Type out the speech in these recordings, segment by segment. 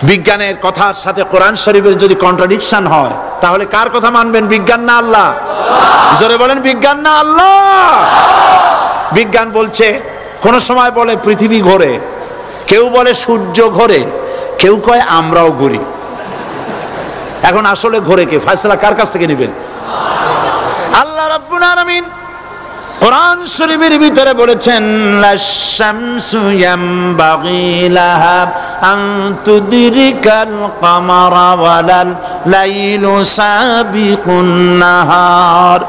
বিজ্ঞানের কথার সাথে কোরআন শরীফের যদি কন্ট্রাডিকশন হয় তাহলে কার কথা মানবেন, বিজ্ঞান না আল্লাহ? জোরে বলেন, বিজ্ঞান না আল্লাহ? বিজ্ঞান বলছে, কোন সময় বলে পৃথিবী ঘোরে, কেউ বলে সূর্য ঘোরে, কেউ কয় আমরাও ঘুরি। এখন আসলে ঘোরে কে? ফয়সালা কার কাছ থেকে নেবেন? আল্লাহ রাব্বুল আলামিন কোরআন শরীফের ভিতরে বলেছেন, লাশ-শামসু ইয়ামবাগি লাহা আন তুদরিকাল কামারা ওয়ালাল লাইলু সাবিকুন নাহার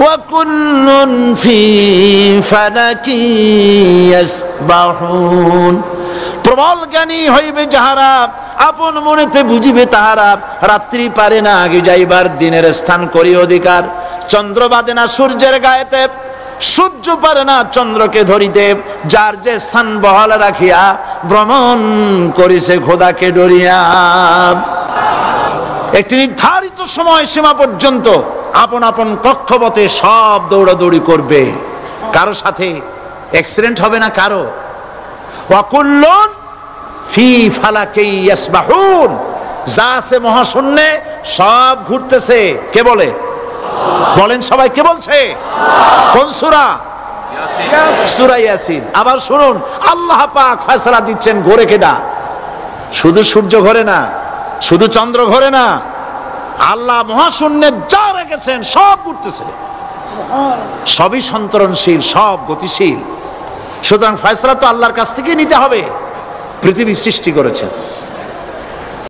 ওয়া কুল্লুন ফি ফালাকি ইয়াসবাহুন। প্রবল জ্ঞানী হইবে যাহারা, আপন মনেতে বুঝিবে তাহারা, রাত্রি পারে না আগে যাইবার, দিনের স্থান করি অধিকার। চন্দ্র বাদে না সূর্যের গায়েতে, সূর্য পারে না চন্দ্রকে ধরিতে, যার যে স্থান বহাল রাখিয়া ভ্রমণ করিছে খোদাকে ডরিয়া। একটি নির্ধারিত সময় সীমা পর্যন্ত আপন আপন কক্ষপথে সব দৌড়াদৌড়ি করবে, কারো সাথে অ্যাক্সিডেন্ট হবে না কারো। ওয়াকুল্লুন ফি ফালাকি ইয়াসবাহুন, যা আছে মহাশূন্যে সব ঘুরতেছে। কে বলে? বলেন সবাই, কে বলছে? কোন সূরা? সূরা ইয়াসিন। আবার শুনুন, আল্লাহ পাক ফয়সালা দিচ্ছেন, ঘোরে কেডা? শুধু সূর্য ঘোরে না, শুধু চন্দ্র ঘোরে না, আল্লাহ মহাশূন্যে যা রেখেছেন সব ঘুরতেছে, সবই সন্তরণশীল, সব গতিশীল। সুতরাং ফয়সালা তো আল্লাহর কাছ থেকে নিতে হবে। পৃথিবী সৃষ্টি করেছেন,